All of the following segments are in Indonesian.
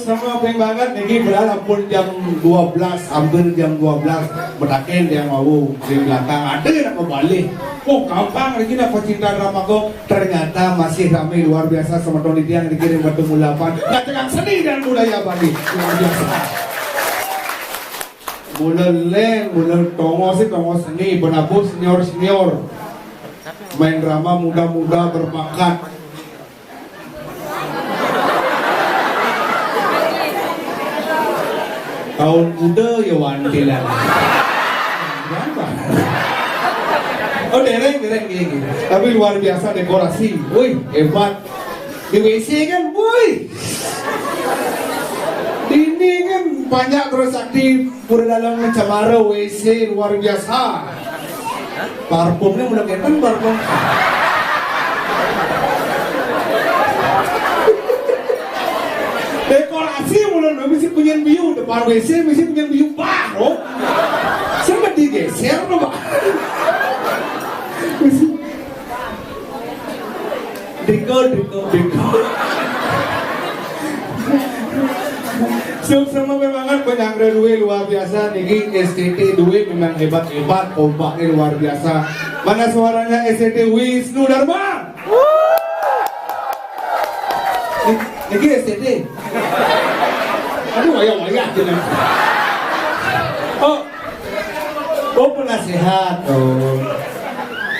Sama peng banget niki berharap pun jam 12 hampir jam 12 berakhir yang mau di belakang ada yang kembali. Oh gampang lagi nak pecinta drama kok ternyata masih ramai luar biasa sama Tony Tiang dikirim batu mulapan nggak tegang seni dan budaya Bali luar biasa. Mulai tongo seni benabu senior main drama muda berbakat. Tahun muda ya wandilan. Berapa? Oh dereng gini. Tapi luar biasa dekorasi. Woi hebat. Di WC kan, woi. Ini kan banyak terus aktif. Pura dalam cemara WC luar biasa. Parfumnya udah keten parfum. Dekorasi mulai mesti punya view depan WC mesti punya view baru. Sempat digeser loh pak. Dekor. Sama memang penyangga duit luar biasa niki STT duit memang hebat kompaknya luar biasa. Mana suaranya STT Wisnu Dharma? Niki STT. Aduh ayah jangan. Oh penasehat.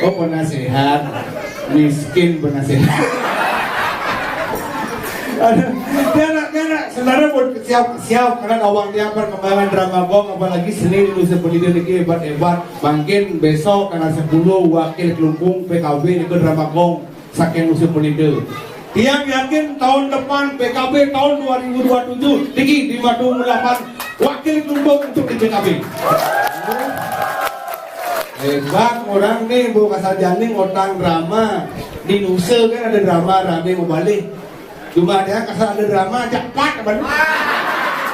Oh penasehat. Miskin penasehat. Karena sebenarnya buat siap karena awang dia perkembangan drama gong apalagi seni di Nusa Penida niki hebat mungkin besok karena 10 wakil kelungkung PKB niki drama gong saking Nusa Penida. Tiang yakin tahun depan PKB tahun 2027 niki di Madu Mulapan wakil kelungkung untuk di PKB. Hebat orang nih bu kasarjani ngotang drama di Nusa kan ada drama rame mau balik. Cuma dia kasar ada drama cepat apa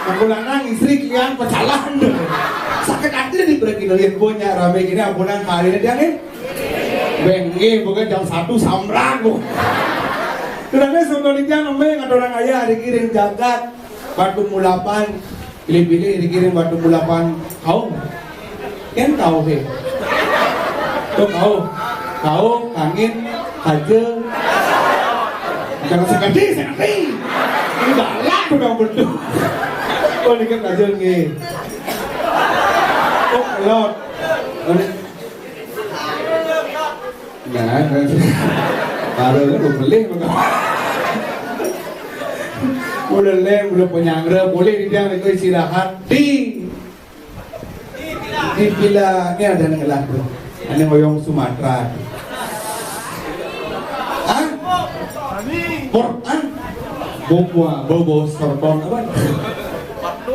mengulangkan istri yang pecalan sakit hati diberi lihat punya rame gini ampunan kali ini dia nih bengi bukan jam 1 samrang bu karena sebelum dia ngomong ada orang ayah dikirim jagat batu mulapan pilih-pilih dikirim batu mulapan kau kan tahu deh tuh kau angin aja jangan sekali. Ini galak udah betul. Oh ini kan aja nih. Oh kelot. Nah, baru itu beli udah penyangga boleh dia itu istirahat di villa ini ada ngelah tuh. Ini Hoyong Sumatera. Bobo Sorton apa?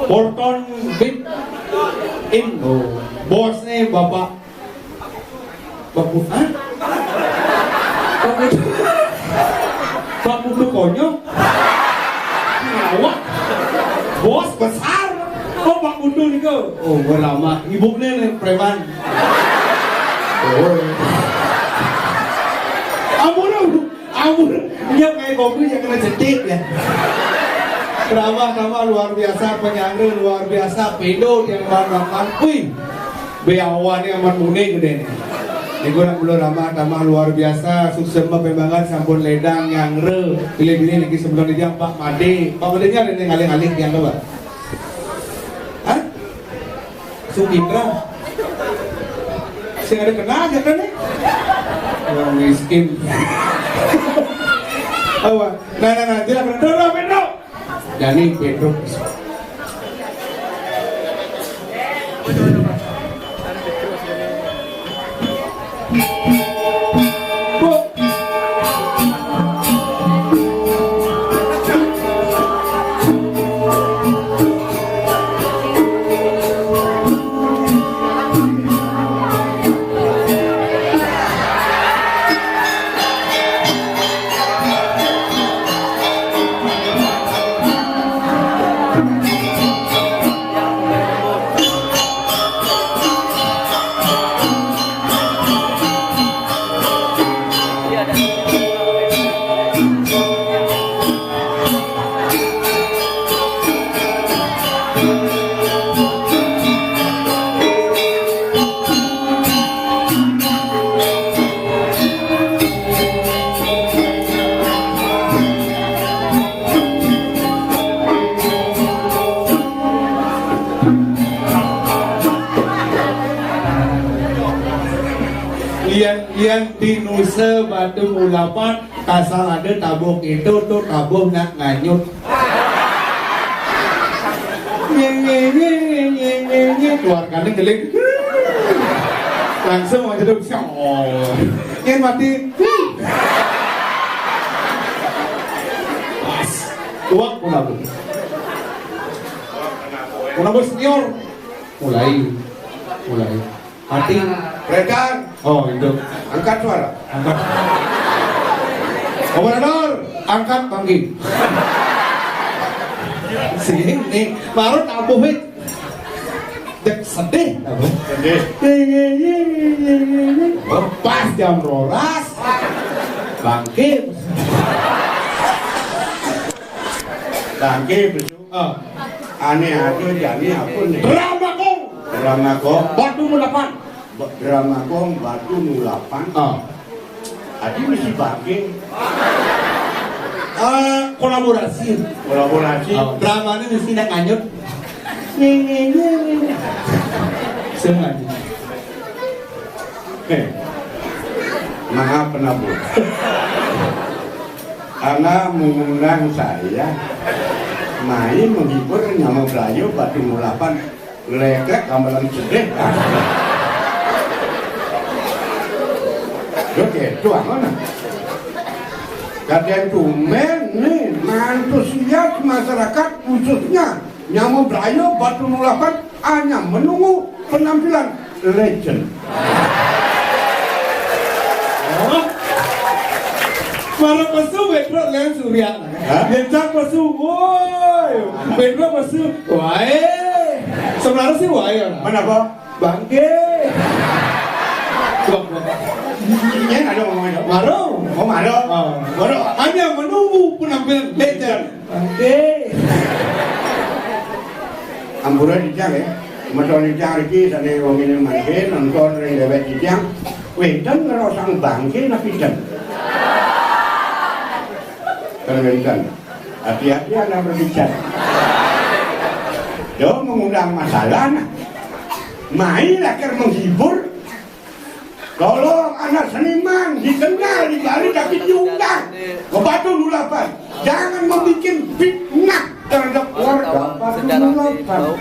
Porton Big Indo. Bosnya Bapak Pak Putu Konyol. Awak. Bos besar. Oh Pak Putu nih kau. Oh berlama. Ibunya nih preman. Ampun, dia kayak kopi yang kena cetik ya. Drama luar biasa, penyangga luar biasa, pedo yang makan, wih, beawan yang mune gede nih. Ini gue nak belum drama luar biasa, sukses pembangan sampun ledang yang pilih-pilih lagi sebelum dia Pak Made nya ada yang ngalih-ngalih yang apa? Hah? Sumitra? Saya ada kenal aja kan nih? Orang miskin. Awak, nah, tidak Pedro. Jadi Pedro. yang di Nusa Batu Mulapan kasar ada tabung itu tuh tabung nak nganyut keluarkannya geling langsung aja tuh yang mati pas tuak Punabur senior mulai mati Rekan, oh itu angkat suara. angkat komandan angkat panggil sini baru tabuhin dek sedih pas jam rolas bangkit besok. Aneh aja jadi apa nih? drama kong Drama kok, batu mulapan drama kok batu nulapan. Adi mesti pakai kolaborasi kolaborasi. drama ini mesti nak nganyut sengaja Maaf penabur. Anda mengundang saya main menghibur Nyamuk Melayu batu nulapan lekek gamelan sedih. Oke, tuang mana? Kalian tumen nih, antusias masyarakat khususnya Nyamuk Melayu batu nulapan hanya menunggu penampilan legend. Para pesu bedro lain surya. Lencang pesu, woi. Bedro pesu, woi. Sebenarnya sih woi orang. Mana kok? Bangke. Ini ada ngomongnya. Maro. Oh Maro. Maro. Hanya menunggu penampilan legend. Bangke. Ampura dijang ya. Macam dijang lagi, sana orang ini main nonton orang lewat dijang. Wedan ngerosang bangke napi dan. Tergantung, hati-hati Anda berbicara. Dia mengundang masalah, main akan menghibur. Kalau anak seniman dikenal di Bali tapi diundang ke Batu Nulapan, jangan membuat fitnah terhadap warga Batu Nulapan.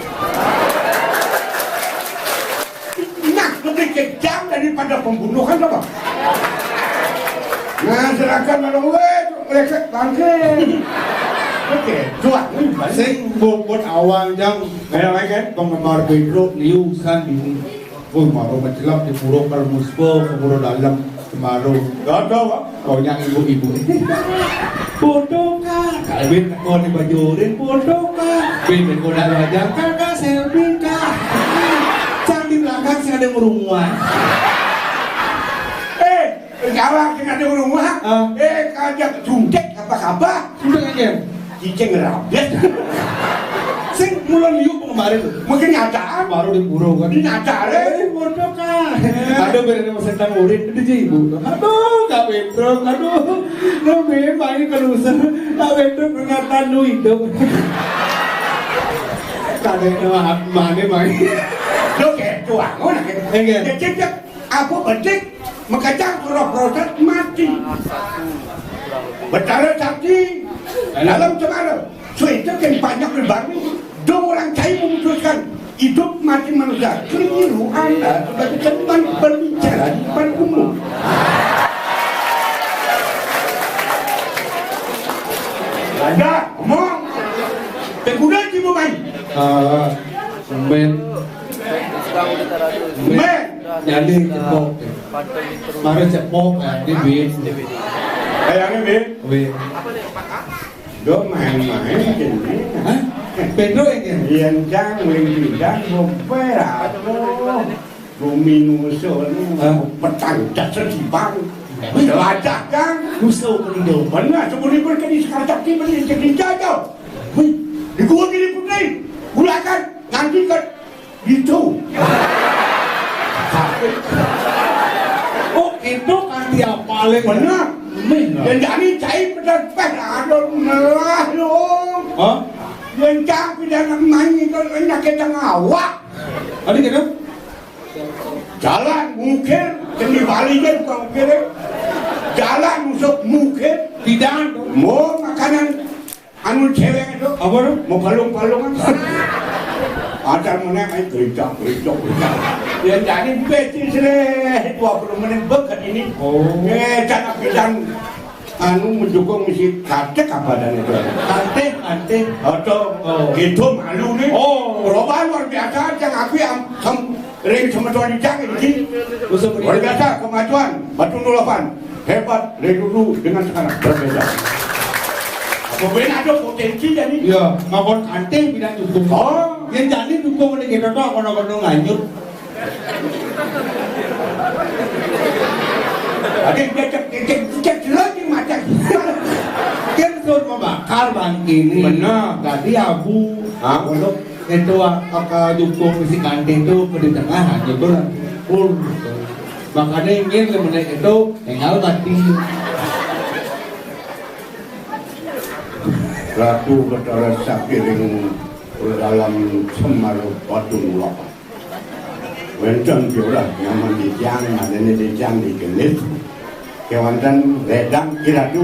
Fitnah lebih kejam daripada pembunuhan, apa? Nah, silakan malam mereka bangkit. Oke, dua. Sing bobot awal jam kayak kan penggemar bedro liusan di Maro menjelang di Puro Kalmuspo, ke Puro Dalam, Maro. Gak tahu, kau yang ibu-ibu. Foto kak, kawin kau di bajurin foto kak. Bin kau nak wajah kakak selfie kak. Cang di belakang sih ada merumuan. Jawab dengan ada rumah, kajak jungkek apa kabar? Sudah aja. Cicing rabet. Sing mulai liuk kemarin. Mungkin nyata, baru di Puro kan. Di nyata, bodoh kan. Aduh bener masa tentang murid itu je ibu. Aduh kak Petro, aduh. Nabi main kerusan. Kak Petro pengatan lu hidup. Kade nama mana main. Oke, tuang, mana kan? Cek apa betik? Makanya kalau proses mati. Betara sakti dalam cemara. So itu kan banyak berbagi. Dua orang cai memutuskan hidup mati manusia. Keliru Anda sebagai teman berbicara di depan umum. Ada, ngomong. Kemudian cium main. Men. Jadi cepok. Mari cepok di bis. Kayaknya bin. Bin. Dia main-main gini. Hah? Pedro yang Yang jangan pindah beberapa. Ruminuso ini petang dasar di bang. Lacak kan? Nusa Penido. Mana sebelum berkini sekarang sakti beli jadi jauh. Di gua gini putri. Gulakan nanti kan gitu. Oh itu kan dia paling Benar. Dan jadi cair pedas pes aduh melah dong. Hah? Yang cang pidana main itu penyakit yang awak. Tadi kan? Jalan mungkin Kendi Bali kan kau kira jalan musuh mungkin Bidang tuh. mau makanan anu cewek itu Apa tuh? mau palung-palungan ada mana main gericak ya jadi beti sih 20 menit bekat ini jangan bidang anu mendukung misi kate kabadan itu Ante. atau gitu malu nih perubahan luar biasa yang aku yang ring sama tuan dijang ini luar biasa kemajuan batu 08 hebat dari dulu dengan sekarang berbeda berbeda ada potensi jadi Ya, ngakon ante bidang dukung. Yang jadi dukung ini kita tuh kono-kono nganyut. Ada cek lagi macam Kan suruh membakar bang ini. Benar. Tadi abu. Hah? Kalau itu kakak dukung si kante itu di tengah aja tuh. Makanya ingin lemenek itu tinggal mati. Ratu Betara Sapiring dalam Semarang Batu Nulapan. Wencang jolah nyaman di jang, adanya di jang di gelis. Kewantan redang kiratu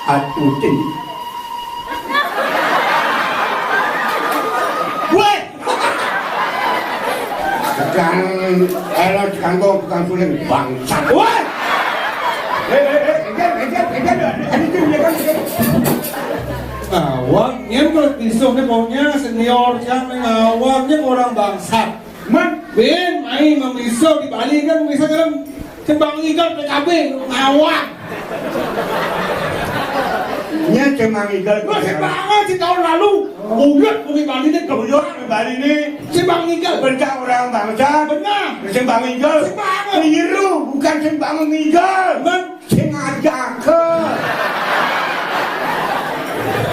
atutin. Weh! Sekarang elok kanggo tukang suling bangsa. Weh! Ngawangnya kalau pisau pokoknya senior siapa ngawangnya orang bangsat. Man, Ben main memisau di Bali kan memisau kan cembang ikan PKB ngawang. nya cemang igal Masih banget sih tahun lalu. Udah di Bali ini Kemudian di Bali ini cembang ikan. berkah orang bangsa Benar. sembang igal Sembang. keliru bukan sembang igal Ben sengaja ke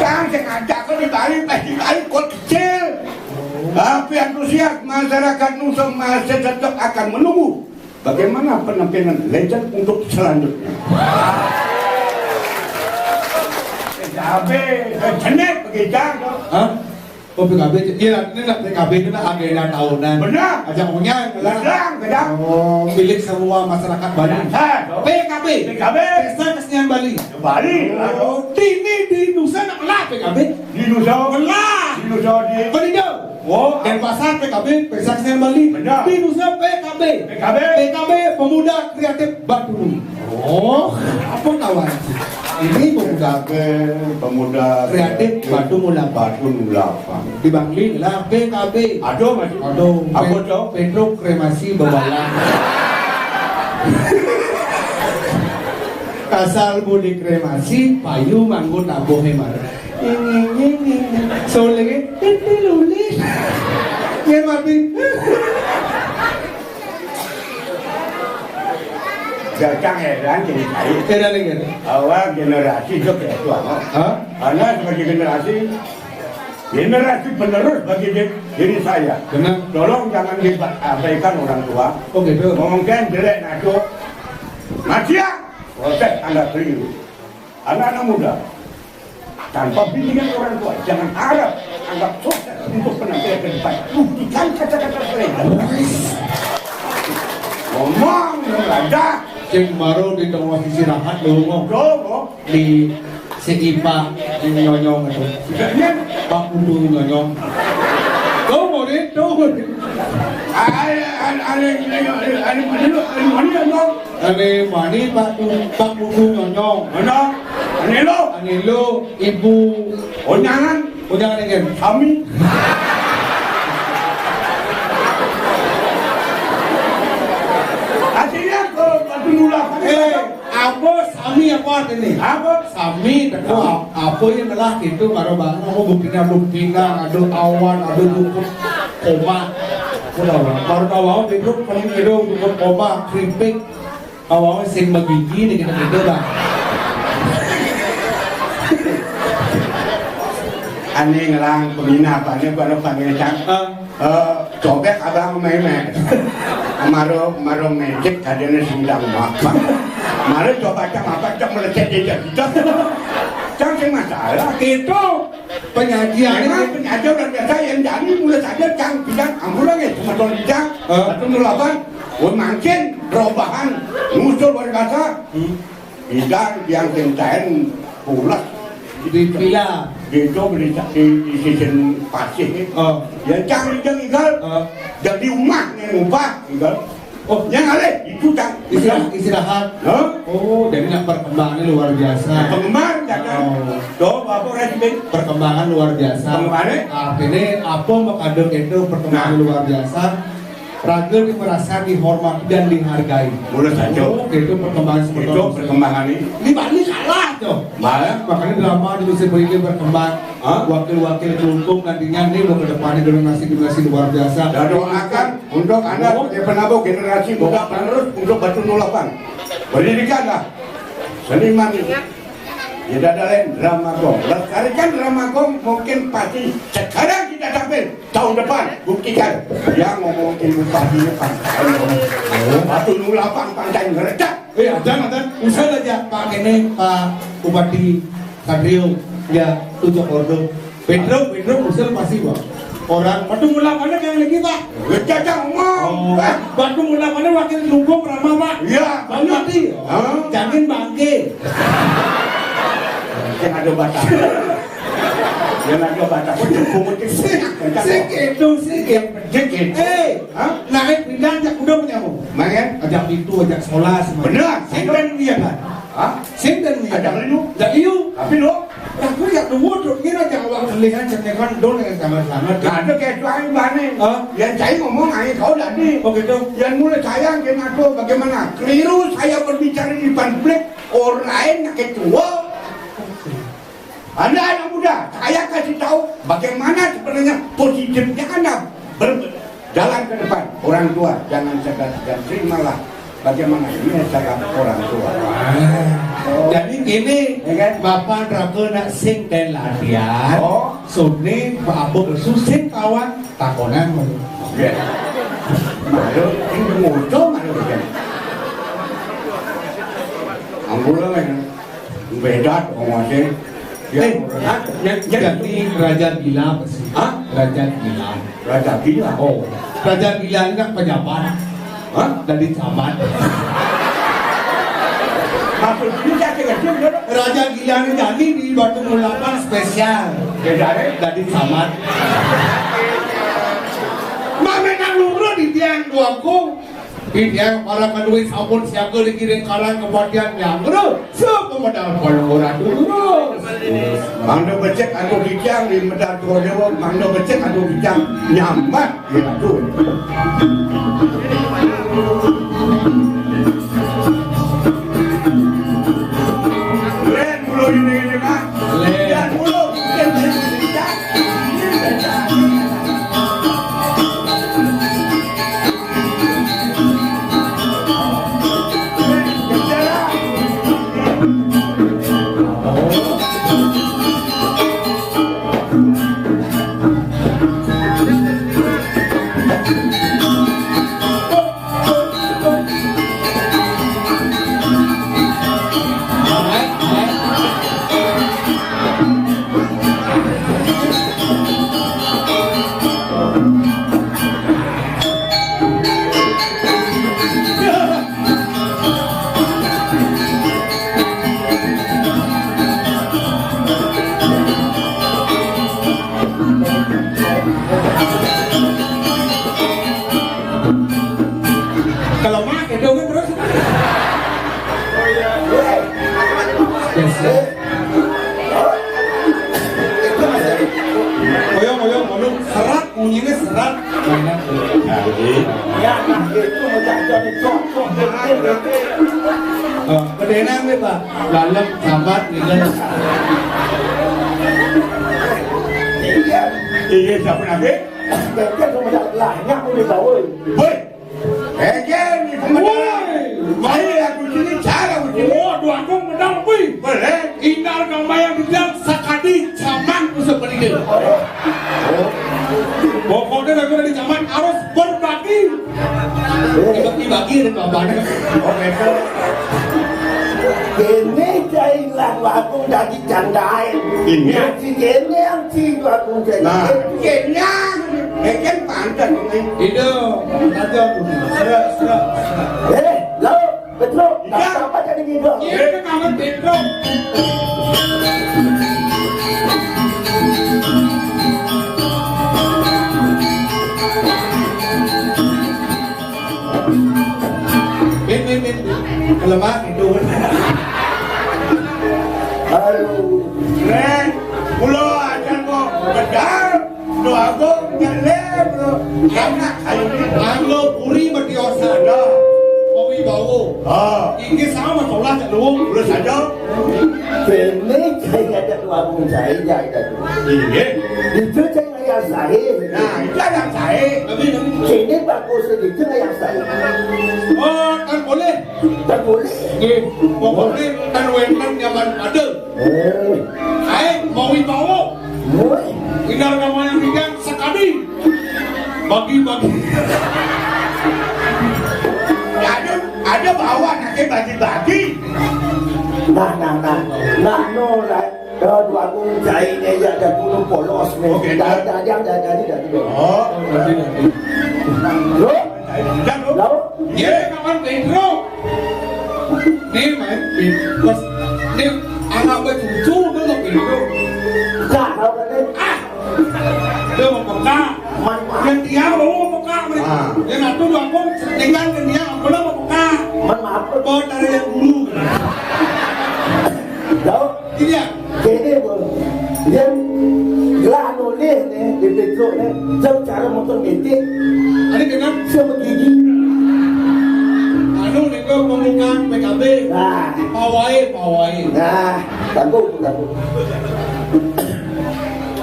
jangan sengaja ke di Bali kot kecil tapi antusias masyarakat Nusa masih tetap akan menunggu bagaimana penampilan legend untuk selanjutnya. PKB jenek begitu. Hah? Oh PKB, iya ini lah PKB itu lah agenda tahunan. Benar. Ajak ngomongnya Gedang. Oh, milik semua masyarakat Bali. PKB. PKB. Pesta Kesenian Bali. Bali. Oh, di Nusa nak lah PKB. Di Nusa. Belah. Di Nusa di. Kodido. Oh, Denpasar PKB, Pesta Kesenian Bali. Benar. Di Nusa PKB. PKB Pemuda Kreatif Batu. Oh, apa kawan? Ini pemuda kreatif Batu Mulapan. Batu Mulapan. Di Bangli lah PKB. Aduh masih. Aduh, Apa tuh? Pedro Kremasi Bawalan. Kasal budi kremasi, payu manggut nabuh hemar. Ini. Soalnya ini lulis. Hemar bin. Jangan heran jadi kaya. Kira lagi. Awal generasi itu kayak itu Hah? Karena sebagai generasi penerus bagi diri saya. Benar. Tolong jangan diabaikan orang tua. Oh gitu. Mungkin jelek nado. Macia, proses Anda keliru. Anak-anak muda, tanpa bimbingan orang tua, jangan harap anggap sukses untuk penampilan ke depan. Buktikan kata-kata mereka. Ngomong, ada. Cek baru di tengah istirahat dulu Dogo, di Seipa di Nyonyong itu. sebenarnya Pak Udu Nyonyong. Tunggu deh. Ane mani Pak Udu Nyonyong. Anilo Ibu. Oh jangan Jangan kami artinya ke Batu Nulapan apa Sami apa artinya? apa? Sami itu apa yang telah itu karo bang aku bukina ada awan ada dukun koma udah baru awal itu paling itu dukun koma keripik awalnya sing begigi nih kita bang Aneh ngelang pembina apa nih baru panggil cang cobek abang memek maro mejek kadene sindang makan maro coba cang apa cang melecet dia cang sing masalah itu penyajian memang penyajian dan biasa yang jadi mulai saja cang bidang ambulan ya cuma tol bidang Batu Nulapan Makin perubahan musuh berkata tidak yang kentain pulas Dipila. itu di season pasir yang jangan igal jadi rumah yang ubah igal yang ada itu tak Istirahat. Oh, jadi perkembangannya luar biasa. penggemar jangan tuh apa resmi Perkembangan luar biasa. Perkembangannya? Artinya apa makadem itu perkembangan luar biasa. Ragil merasa dihormati dan dihargai. mulai saja Itu perkembangan seperti itu perkembangan Ini Bali kalah tuh. malah Makanya drama di Nusa Penida berkembang. Wakil-wakil kelungkung nantinya nih mau ke depannya generasi luar biasa. dan doakan untuk anak penabuh generasi muda penerus untuk Batu 08 berdirikanlah seniman itu tidak ada lain drama gong lestarikan drama gong mungkin pasti sekarang kita tampil tahun depan buktikan yang ngomongin bupatinya Batu 08 Pantai Ngeredak Adan, usah aja Pak Kene, Pak Bupati Kadrio, ya Tujuh Ordo. Pedro usul pasti Pak. Orang Batu Mula mana yang lagi Pak? Jajang ngomong Batu Mula mana wakil lungkung Rama Pak? iya Bupati, jangan bangke. yang ada batas yang ada batas Sikit. Naik pindah ajak udah menyambung. main Ajak itu, ajak sekolah semua. bener Sinten dia kan? Sinten dia. ada lu Dak iu. tapi lo Aku ya dulu tuh kira jangan waktu lihat cendekan dong yang sama-sama. ada kayak lain banget yang saya ngomong aja kau tadi Oh gitu. yang mulai sayang ke aku bagaimana keliru saya berbicara di publik orang lain yang tua Anda anak muda saya kasih tahu bagaimana sebenarnya positifnya Anda berjalan ke depan orang tua jangan segan terimalah bagaimana ini cara orang tua Jadi gini, ya kan? Bapak Drago nak sing dan latihan. Sune Pak Abu bersusing kawan takonan malu. Malu ini muncul malu kan Ambulan kan beda ngomongnya Jadi Raja Gila pasti. Raja Gila. Raja Gila Raja Gila ini kan pejabat. Dari camat. maksudnya kecil Raja Gila ini jadi di Batu Mulapan spesial. Dari camat. Mamena luru di tiang duaku. Di tiang para kaduit sabun siaga dikirim kalang kebatian yang luru. Sepemodal orang dulu. Mangdo becek atau bijang di medal tua dewa, mangdo becek atau bijang nyamat gitu. Len mulu ini kan? Len mulu. Kedena me Pak, lalem sambat nilai. Iya siapa nanti? Kan cuma lahnya aku di bawah. Woi, ni pemadam. Mari aku sini cara begini. Dua aku medal wih. Boleh. Indal gambayang bilang sakadi caman usah berikan. Pokoknya aku dari caman harus berbagi. Dibagi-bagi dengan bapaknya. Oh betul. Ini cai lah aku dari candai. Ini si kene yang si aku jadi. nah kenyang kan pandan ini Itu ada sudah. Lo betul. Iya. Apa jadi gitu? Ini kan kamu Pedro. Lemak itu. Aduh. Ren, pulau aja kok bedar, doa kok ngelem lo, enak kayu ini. Anglo puri mati osana. Kowi bawo. Oh, Ini sama tolak lu. udah saja. Ini kayak ada dua pun saya jadi. Iya. Itu saya yang saya. Nah, itu yang saya. Tapi Sini bagus itu yang saya. oh kan boleh. Tak boleh. Pokoknya kan wentan nyaman ada. Mau bawo. Boleh. Tinggal kamu yang pegang sekali. Bagi-bagi. Ada bawa nanti bagi-bagi. Nah, no, kalau dua pun saya ini ya ada puluh polos nih. Oke. Dah. Oh, Lo, dan lo. lo, Iya, kawan Pedro. Nih, main bos. Nih, anak gue cucu tuh Pedro. kak, lo kan ini. Dia mau peka. Yang dia mau peka mereka. Ah. Yang satu dua pun tinggal ke dia, aku lah mau peka. Maaf, Bawa dari yang dulu. lo, Iya. Jadi dia gelah nulis nih di Petro nih, jauh cara motor metik, Ada dengan sama gigi. anu nih kau membuka PKB. Nah, Pawai. takut.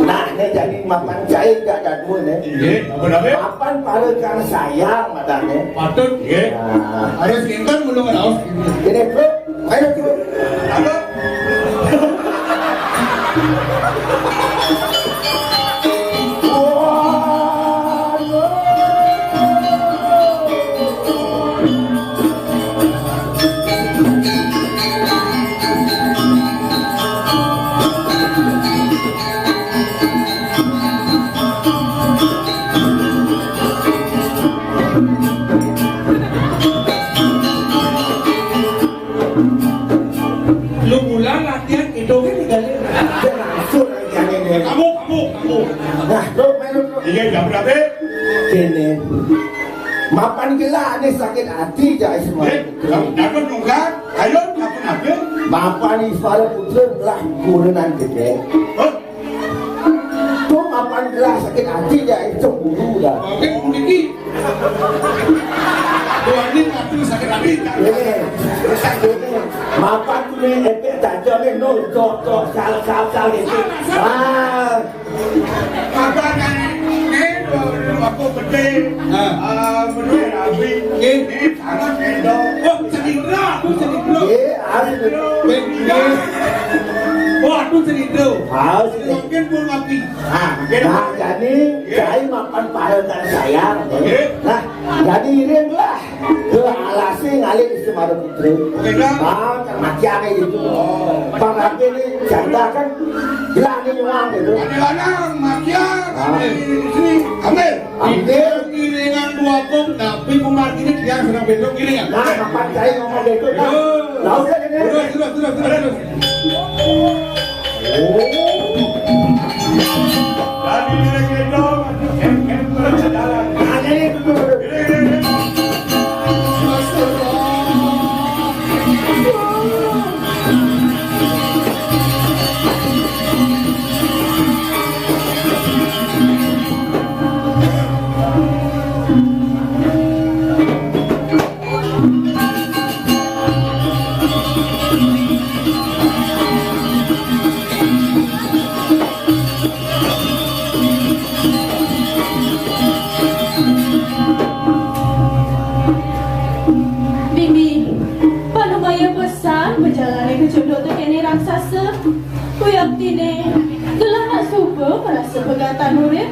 Nah, ini jadi mapan saya gak ada dua nih. Iya, apa? Mapan pada kan sayang matanya. Patut. Iya. Nah, Harus intan belum ada harus. ini bro, ayo bro. Apa? Lu pulang latihan itu kan tinggalin. Dia langsung yang ini. Kamu. Nah, bro, main bro. Iya, jam berapa? Ini mapan gila nih sakit hati jadi semua. Dapat nunggang, ayo dapat apa? Mapan Isfal putra lah kurenan gede. Oh, Tuh mapan gila sakit hati jadi cemburu dah. Oke, Niki. Tuan ini aku sakit hati. Ini mapan tu ni efek tajam ni no cok sal ni. apa kan? Ini aku gede. Menurut Rabi, ini sangat edo. Oh, sedikra. Ye, harus Wah, tu sedikra. harus ni. Mungkin pun mati. Nah, jadi saya makan pada dan sayang. Nah, jadi ini lah. Ke alasi ngalih Ismail Putri. Mati apa itu? Bang ini janda kan gila ni nyuang itu. Ada orang makian, di sini, ambil. Ambil. Iringan dua pun, tapi kumar ini dia sedang bedok iringan. Nah, makan saya ngomong gitu kan. Lalu kan ini. Terus. Jadi ini gendong, berjalan. Nah, ini betul. raksasa Uyang tine Gelah nak suba merasa pegatan murid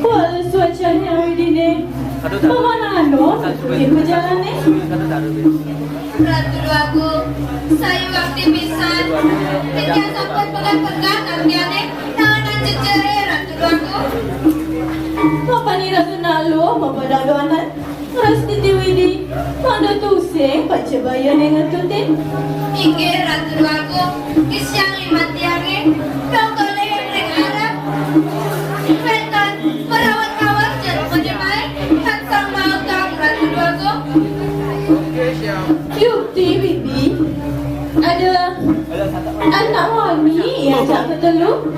Kuala suacanya dine Bagaimana ano? Ikutin mo jalan nih. Ratu aku, saya waktu pisan. Ketika sampai pegang-pegang, artinya tangan jejere ratu aku. Papa ni ratu nalo, mapadadoanan. Rasti diwidi, mando tuseng, pacabayan yang ngatutin. Inge ratu aku, isyang lima tiange, kau boleh yang Arab. Pentan, merawat kawan jadi menjemai, hansang mau kang ratu aku. Yukti bibi, ada anak mami yang tak ketelu.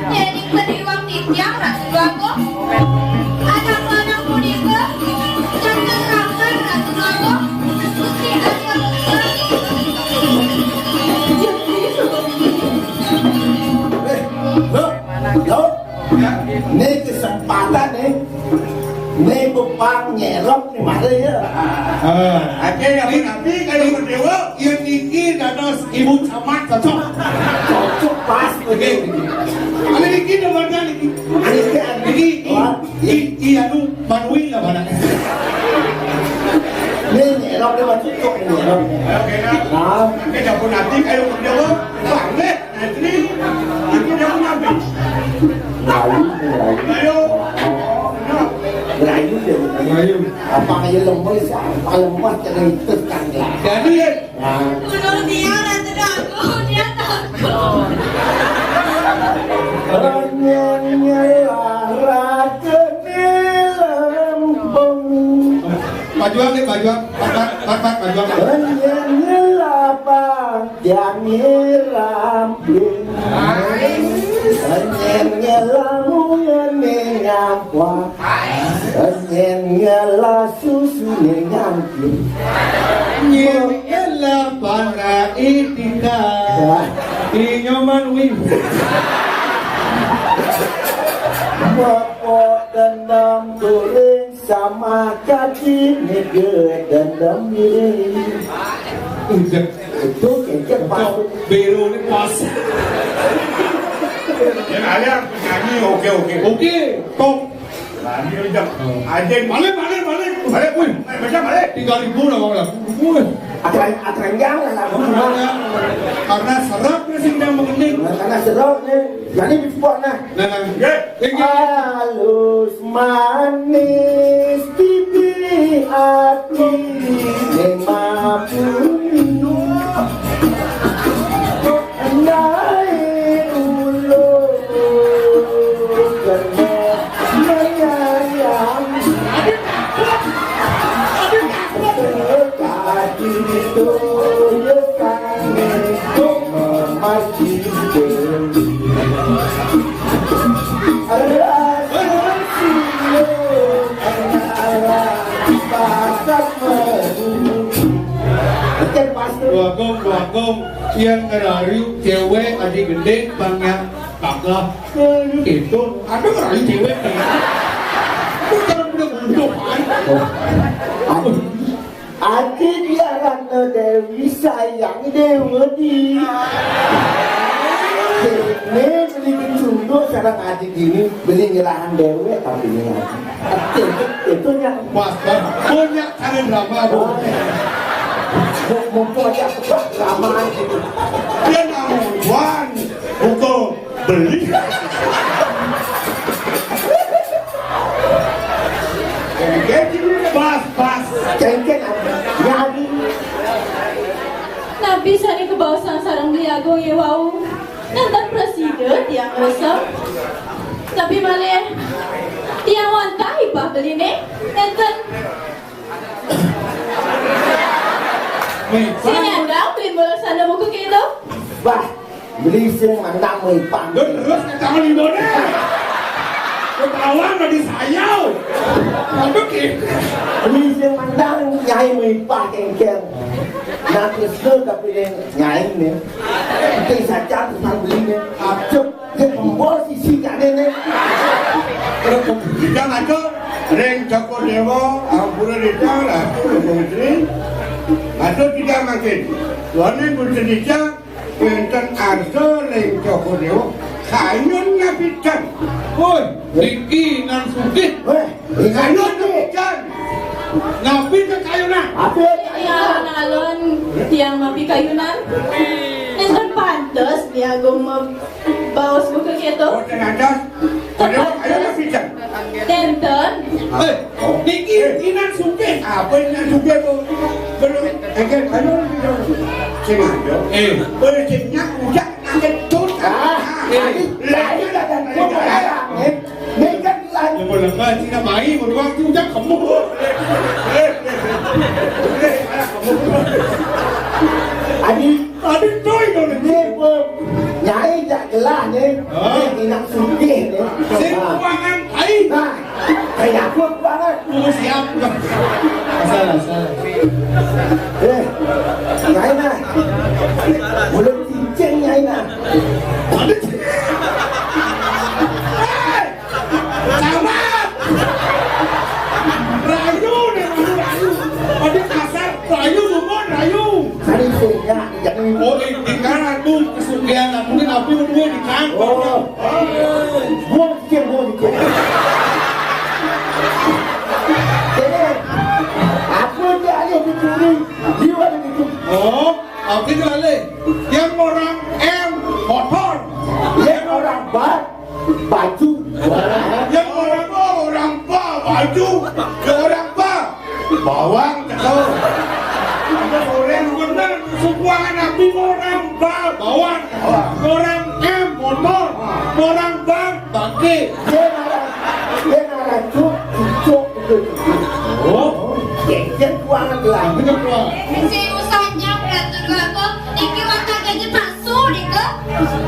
Jadi periwang tiang ratu aku. Anak-anak muda, jangan ramai ratu aku. Mesti ada Loh, ini kesempatan nih. Ini bupang nyerok nih mana ya? Aja yang nabi kalau berdewa, Yang ini dados ibu camat cocok. Cocok pas begini. Ada ini namanya ini. Ini anu Manuel lah mana? Ini nyerok nih macam cocok nih nyerok. oke nah. Aja dapur nabi kalau berdewa, banglet nanti dapur nabi. Ayo. Melayu dia. Apa kaya lemah sih? Apa lemah jangan tekan lah. Jadi Menurut dia ratu aku, dia takut. Hanya raja di lembong. bajuan nih bajuan, pat bajuan. Hanya lapang yang rambling. Hanya lamu yang nyampa. Hanya la susu nyampi. Nyela para itika, inyoman win. Bapak dendam goreng sama kaki nege dendam miring. Itu kecil pas. Biru ini pas. Yang ada nyanyi oke. Oke, top. Lagi aja. Aja Balik. Wih, Macam balik. 3.000 lah bang lah. Wih, Atrenjang lah gimana? Karena serapnya sih yang mengening. karena serotnya jadi dibuat nah. Nah, tinggi. Halus manis pipi hati lima puluh andai ulu kerana menyayang kaki itu yekan memaki diri. Wagong yang ngerayu cewek aja gede bangnya kakak itu ada ngerayu cewek bukan udah untuk Adi dia rana Dewi sayang Dewi. Ini beli kecunduk sekarang adik gini beli ngirahan Dewi tapi ini itu yang pas punya cara drama dong. mempunyai drama gitu. Dia namuan untuk beli. Pas. Cengkeh jadi Nabi sani ke bawah sarang liago ye wau. Nantan presiden yang resep. Tapi malah tiang wantai bah beli nih. Nantan sini anda beli bola sana buku gitu. bah beli sing mandang mempang. Terus kata limbone. Ketahuan tadi sayau. Aduh Beli sing mandang nyai mempang cengkeh. Nah terus tapi nyai nih. Kita saja tentang belinya. Acep dia pembol sisi kadene. Kita ngaco Reng Joko Dewa Ampura Dita Ratu Menteri Ngaco tidak makin Tuan Ibu Sedika Penten Arso Reng Joko Dewa Kayun pican. Woi, Niki nan sugih. Weh, Kayu pican. Ngapi ke kayunan? apa Tiang nalon tiang mapi kayunan. Enten pantes dia gong bawas mo ke keto. Oh, ternyata. Padahal kayu pican. Tenten. Eh, Niki inan sugih. Apa yang juga tu? Belum. Akan kayu pican. Sengaja. Bersihnya udah akan tut. lain lah dan gua larang ini kan lain Yang berlembah Cina mai berdoang juga kamu. Adi Toy dong. ni nyai tak gelah ni ni nak sugih ni Sen keuangan ai. nah kayak aku banget Siap. Salah. nyai nah mulut cincin nyai nah Camat. Rayu nih, rayu. Ada kasar, rayu lumon, rayu. hari sehingga jadi Oh, di kanan tuh kesugihan, mungkin api berdua di kantong. oh buang cincin jadi apa dia ada dicuri dia ada dicuri Oh, api kelale. Yang orang M motor, yang orang baju yang orang O orang ba baju, yang orang ba bawang cakap. Ada orang benar keuangan api orang ba bawang, orang M motor, orang ba bangke. dia narang cuk Oh, yang keuangan gelang benar tuh. Si usahanya beratur aku, Niki waktu gaji masuk nih ke.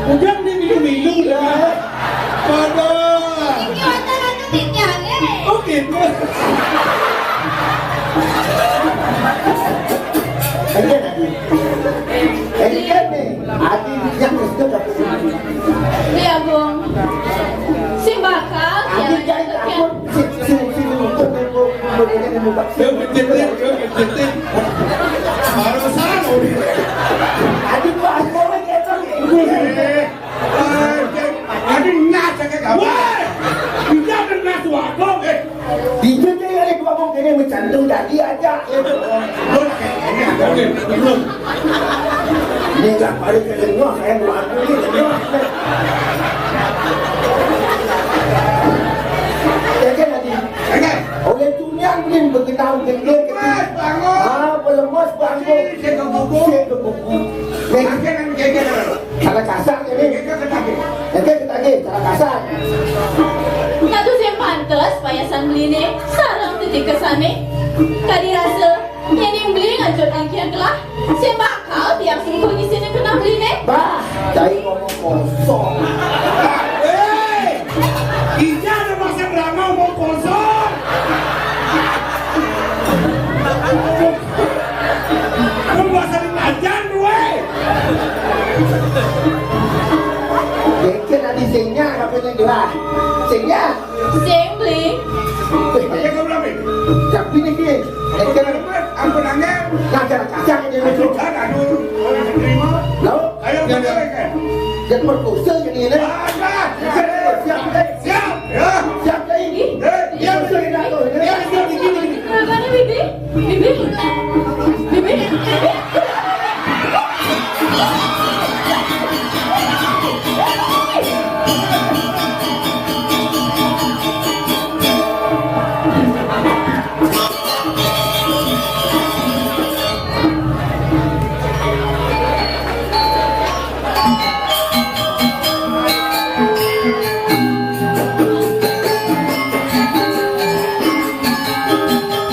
Udah nih milu-milu dah. Pada. Niki waktu ratu tiangnya. Oh gitu. Ini kan nih, adi yang itu dapat Dia gong si bakal adi tiang jadi aku si untuk begini muka Dia mencetin. Baru besar. adi gua aku lagi itu Ada nak cakap kamu. Wah, kita ada nasi wakong. di situ yang gua mau kini mencantum jadi aja itu Oke, belum. ini nggak balik ke tengah saya mau aku ini tengah ya kan adi oleh dunia mungkin berkenal dengan pelemas bangun salah kasar ini salah kasar Kadu yang pantes payasan beli nih sarang titik kesane. Kadi rasa yang beli ngajut angkian kelah. Si bakal tiang sungguh di sini kena beli nih. bah cari ngomong kosong Ija ada masa drama mau kosong. Kamu bahasa di lajan, weh. mungkin ada singnya apa yang gelah singnya Si yang beli tapi ini dia Aku nanya, ngajar kacang ini aku itu kan anu orang menerima. lalu Ayo kita kan. yang berkuasa ini Ada. siap deh Siap. Ya. siap deh ini Ya. sudah tidak tahu ini Kenapa bibi? Bibi? Bibi?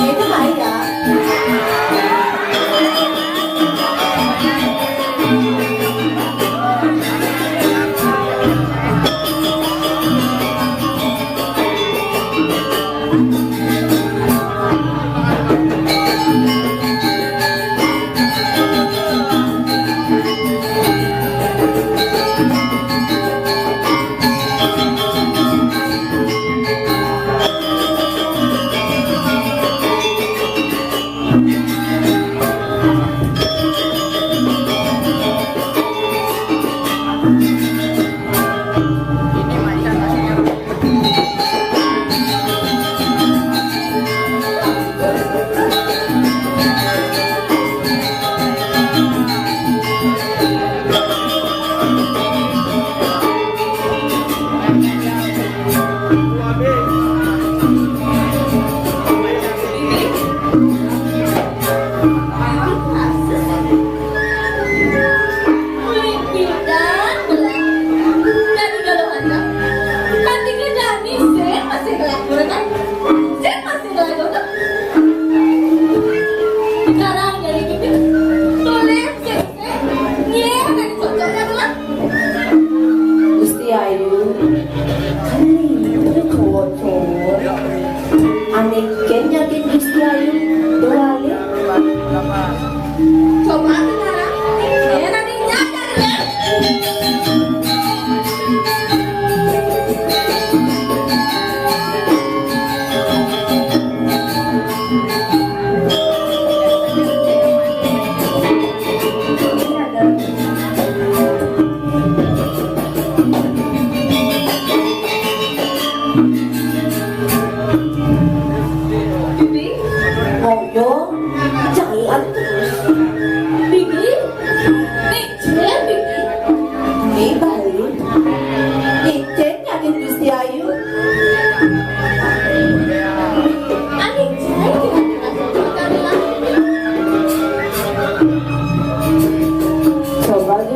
Itu Maya.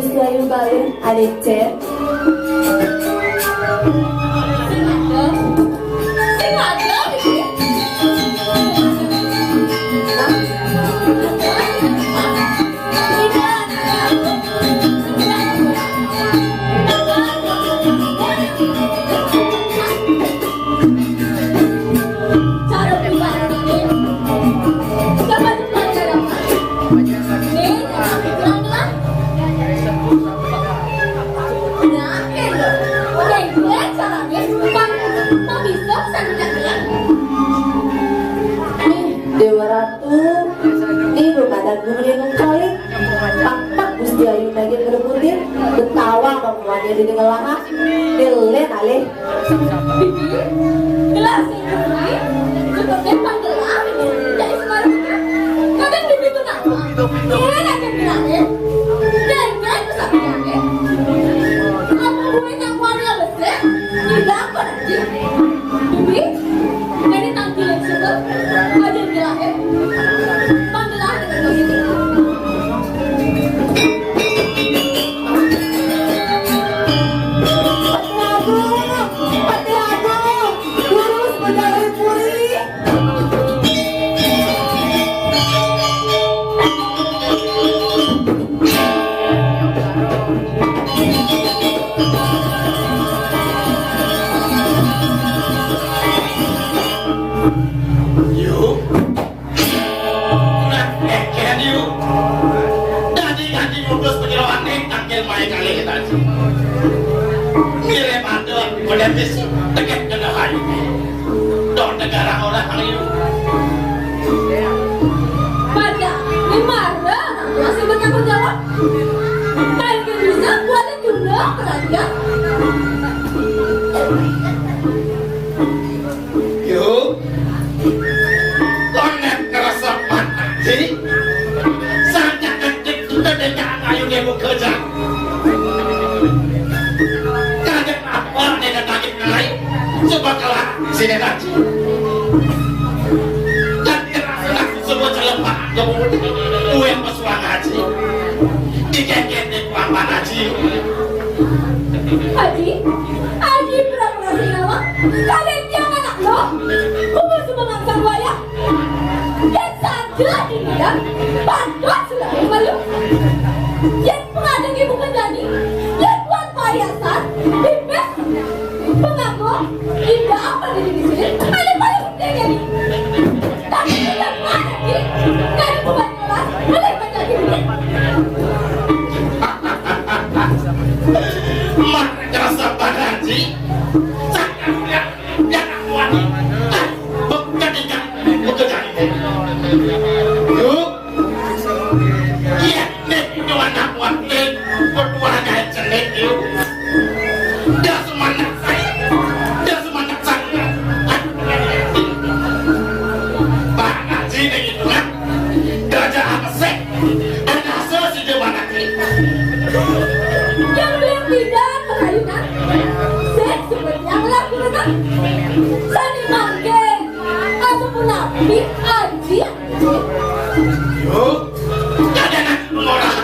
Gusti Ayu balik alicet. Sing ada iki. Dewa Ratu, ini belum ada gumring kali. Pak Gusti Ayu lagi ngerebutin, ketawa kamuannya di ngelahak, delen alih. Gelas ini, seperti panggilan dari sekarang. Kadang begitu nak, dia nak bilangnya, dan itu sapiannya. Apa gue yang warna besar, tidak kok nanti. Bibi, jadi tampilan suka, ada bilangnya, panggilan dengan begitu. Pada gimana? Masih bertanggung jawab? Paling bisa buat tunda perhatian. Yuk, konek kerasa pantai. Saatnya ketik sudah dengan ayu demo kerja. Kaget apa dengan kaget lain? Coba kalah sini lagi. Kaget langsung semua celepak. Kue pesuang haji. Dikeket di kuampan haji. Haji pura-pura sinawa. Kalian jangan nak lo. Kubu semangat sarwaya. Dan saja dinida. Pandot sudah malu. Yang pengadeng ibu menjadi. Yang buat payasan. Bibet. Pengaku. Tidak apa diri di sini. Ada paling pentingnya nih. Tapi tidak mana nih. Dan buat kelas. Ada penjadi ini. Mak kerasa haji. Sangat mulia. Jangan kuat. Bekerja ini. Yuk. Iya, nih itu anak kuat nih. Berdua kayak jelek yuk. Dia semangat saya. Dia semangat saya. Pak Haji nih gitu kan. Gajah apa sih? Ada hasil si Dewa nanti. Yang bilang tidak perayunan. Seks seperti yang lakukan. Sani mangke. Ataupun nabi Haji. Yuk. Ada nak orang.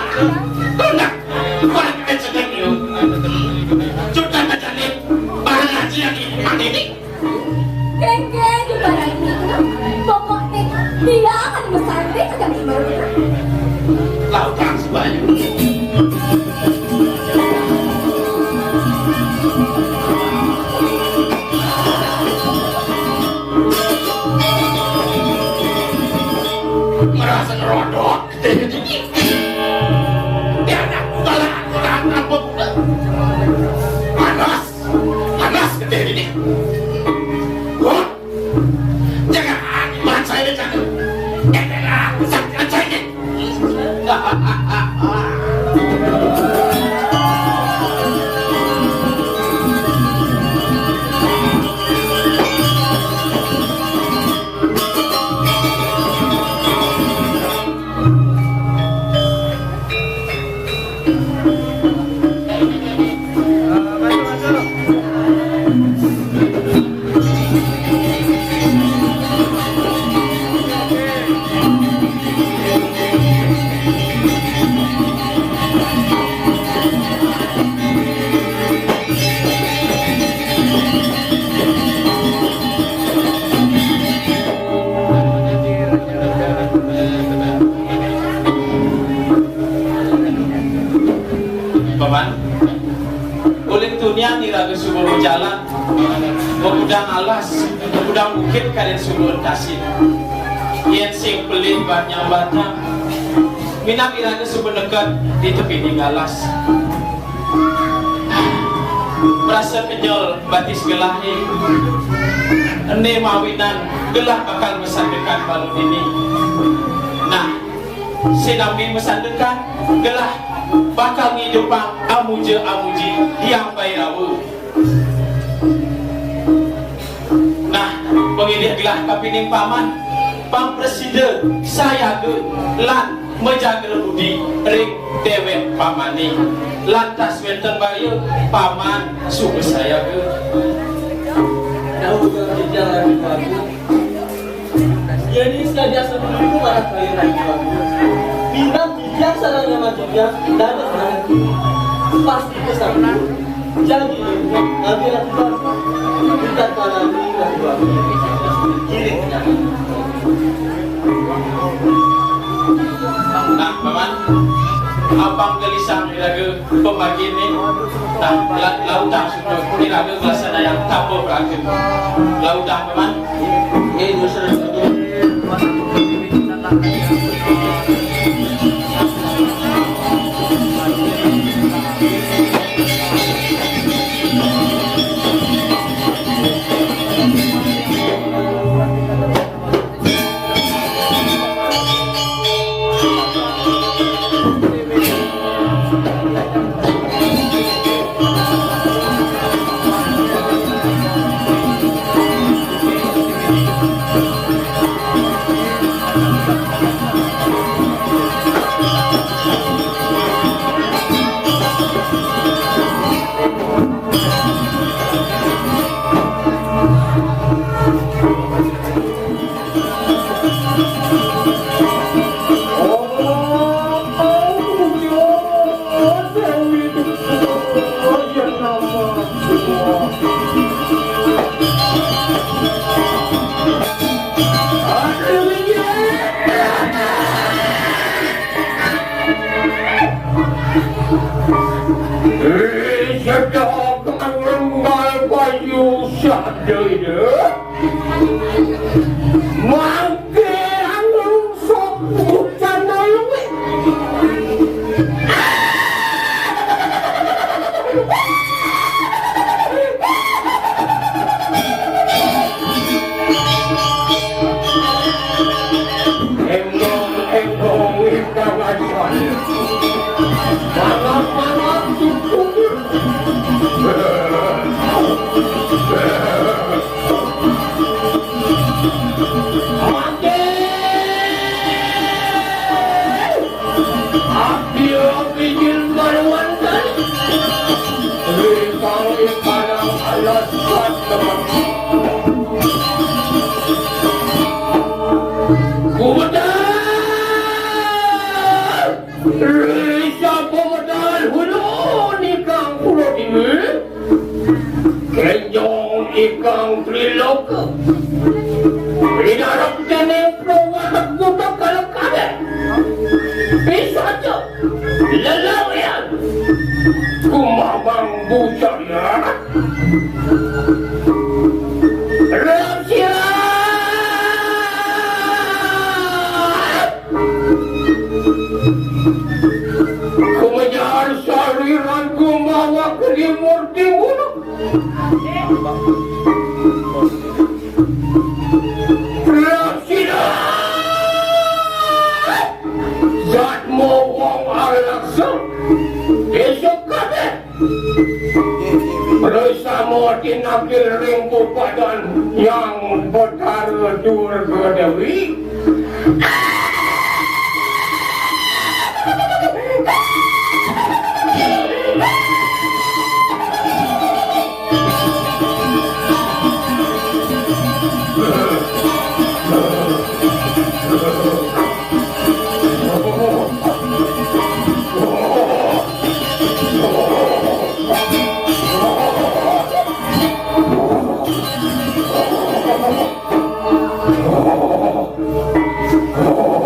Tunda. Kuat kayak jelek yuk. Sudah ada nih. Pak Haji yang ini. Keke juga lagi. Pokoknya dia akan bersanding sejak baru. Lautan sebanyak. Merasa ngerodok. Dia nak salah kurang apa pula. Panas gede ini. Wah, jangan baca ini jangan. Enak, sakit sakit. paman. Kulit dunia niraga subur jalan, mengudang alas, mengudang bukit kalian subur kasih. Yang sing pelih banyak batang, minang iraga subur dekat di tepi tinggalas. Merasa kenyol batis gelahi, ene mawinan gelah bakal mesandekan balon ini. Nah, sinambi mesandekan gelah bakal ngidupang amuji yang bairawu. Nah, pengidih gelah kapining paman, pang presiden saya ge lan menjaga budi ring dewek pamani. Lantas wenten bayu paman suku saya ge. Tahu berjalan di bagus. Jadi saja sebelum itu marah bayi lagi bagus. Bintang bijak sarangnya majunya dan serangan pasti kesana. Jadi nanti lagi bagus. Kita kanan ini lagi bagus. Kiri kanan. Nah, paman, abang gelisah iraga pemagi ini. Nah, lautang sudah iraga kelasana yang tapo berakhir. Lautang paman. Ini dosa itu. Yang berkara durga Dewi. Oh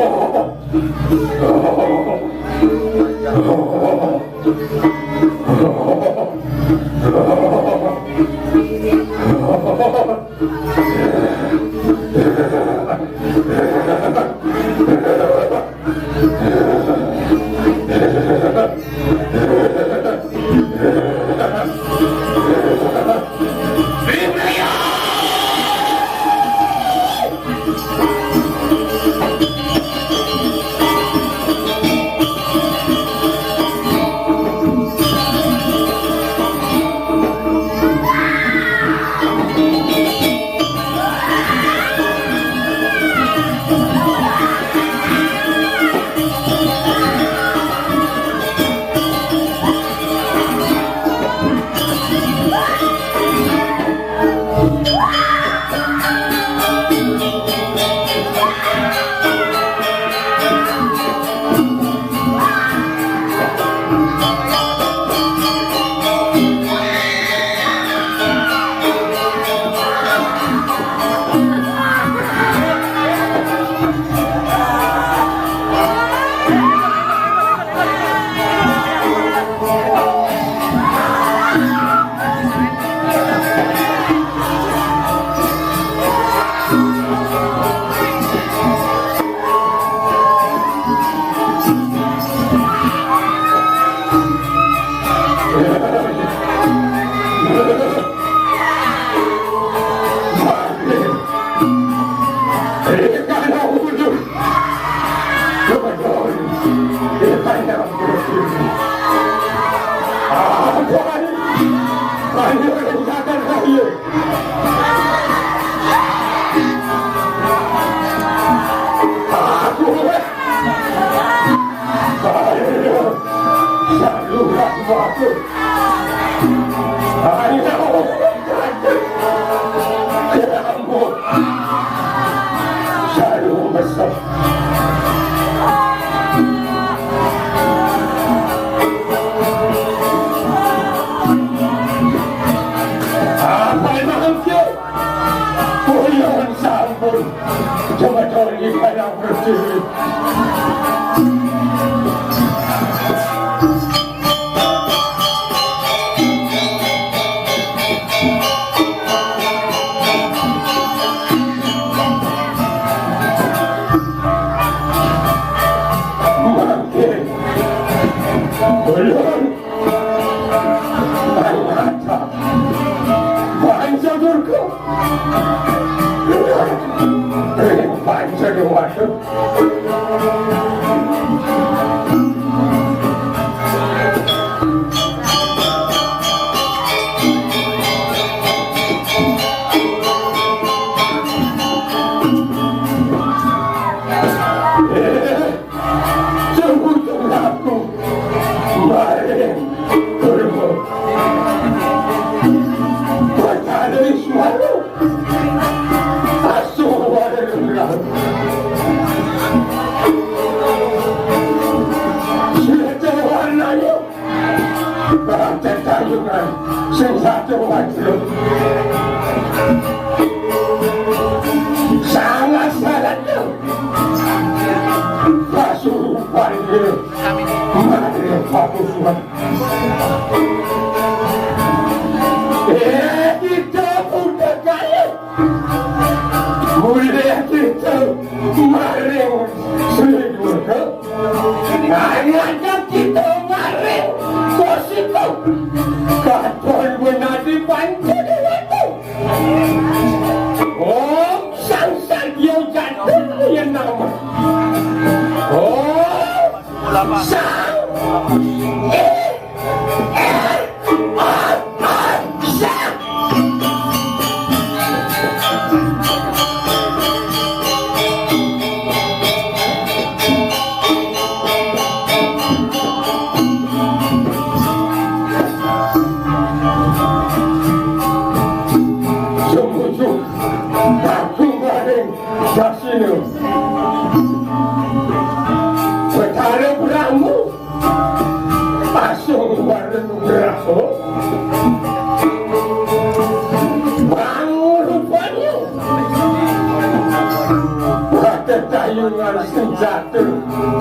senjata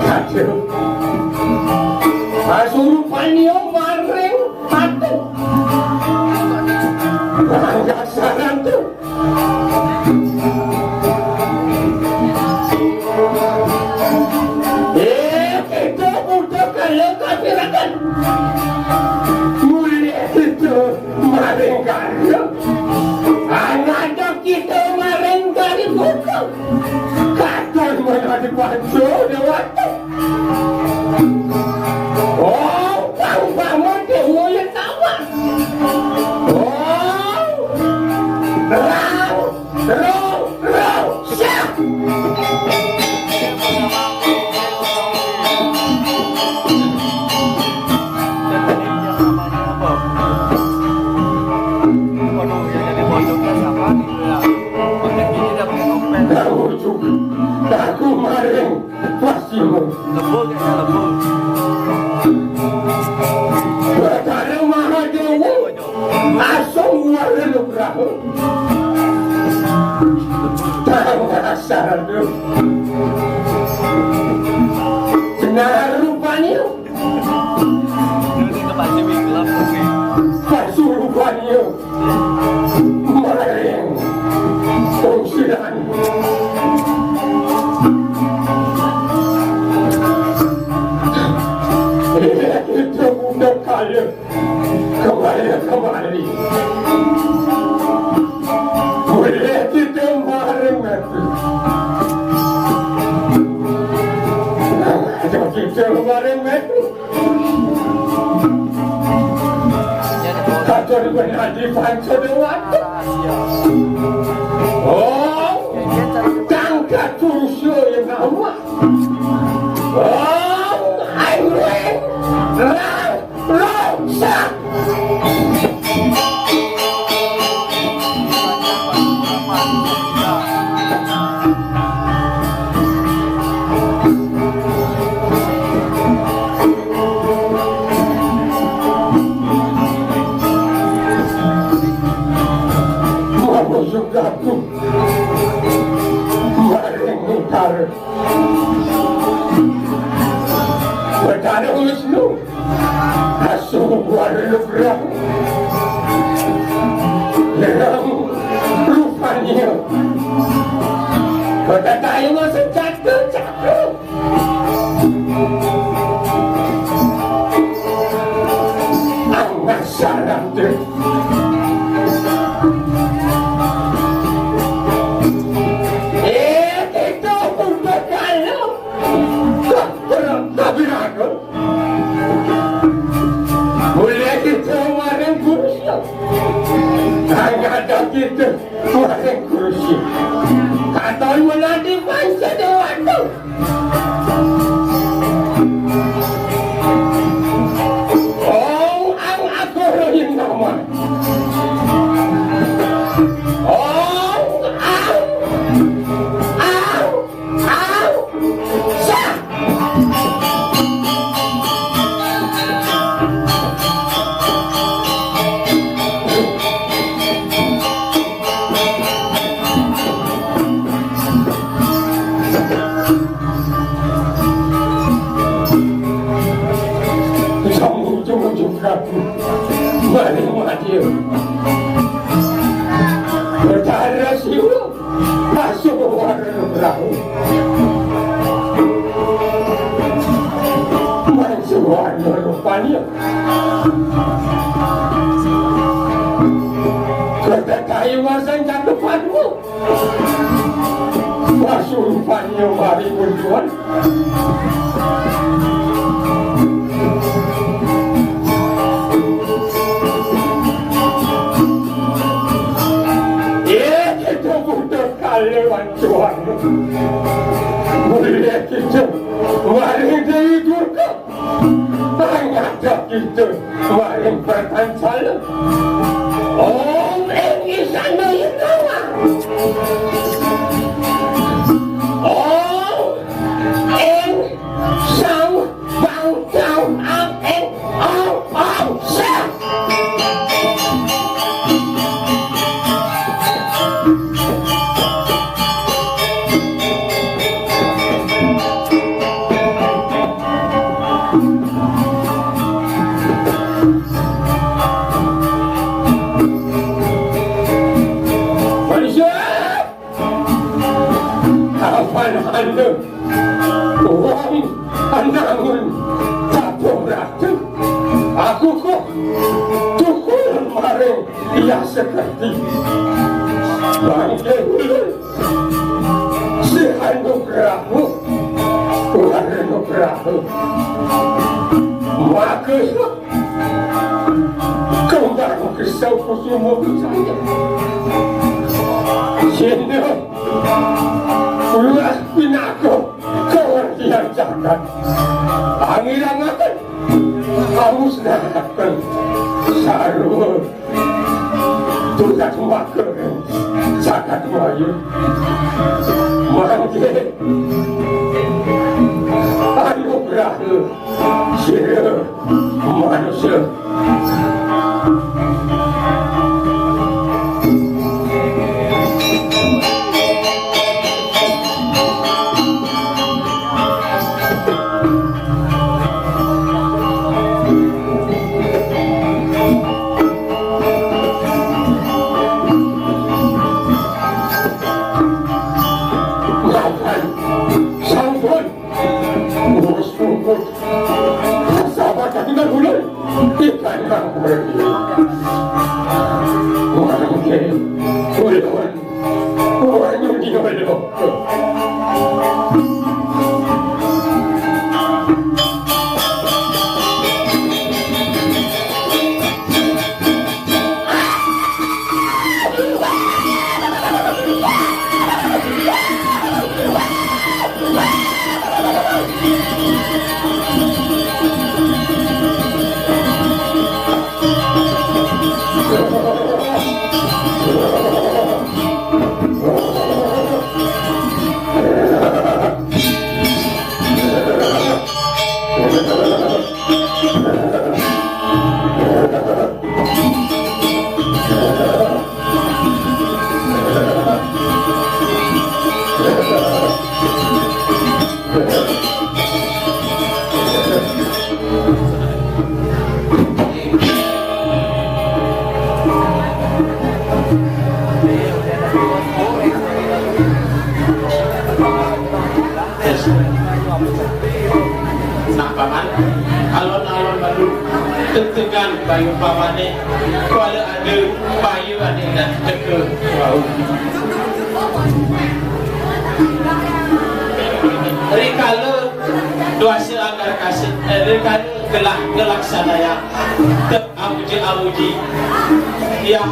kacau. Asurupan panio maring mati. Enggak saran tuh. Itu udah kalau kafirakan. Mulia itu maring kaya. Anak kita maring kaya buka. Katon mana di panco dewata. Oh, kamu dia mulai tawa. Oh, rau, siap. Aku maring pasimu. Berkara Mahadewa asal maring perahu. Dasar tu. Benar rupanya. Pasurupannya maring fungsian. Itu udah kaya kembali. Boleh kita maring mati. Ada kita maring mati. Kacau benar di panco dewata. Oh, tangkat kursu yang nama. Oh, Aileen, Rosa. Mau juga aku maring utara. Berdarah Wisnu asuh warna berang yang rupanya kota tayo masih cakep. Anak sarang tu itu untuk kalau kabirakan boleh kita maring kursi. Ada kita maring kursi. Kata mula di panca dewata. Oh, ang ako rin naman. Oh, sa. Mari berdarah siwa masuk warna perahu. Masuk warna rupanya. Kata kayu masan kat depanmu. Masuk rupanya mari berjual. Lewat Tuhan boleh kita maring dari Durga. Ada kita maring perpancalan. Oh, ini sana yang nama. Oh, ini sang bang tau ang sa. anda uang anangun tapung ratu aku kok tukul maring ia seperti bangke si anugerahmu anugerahmu maka kembang kesau kusumo saya sini ulas pinako kewartian jagat angirangan kamu sedangkan sarwa tugas makar jagat maju mangke anugerah sira manusia nah paman alon-alon baru tentukan bayu pamane kalau ada bayu ada dan teke wow rikala doasa agar kasih rikala gelak sanaya amuji ya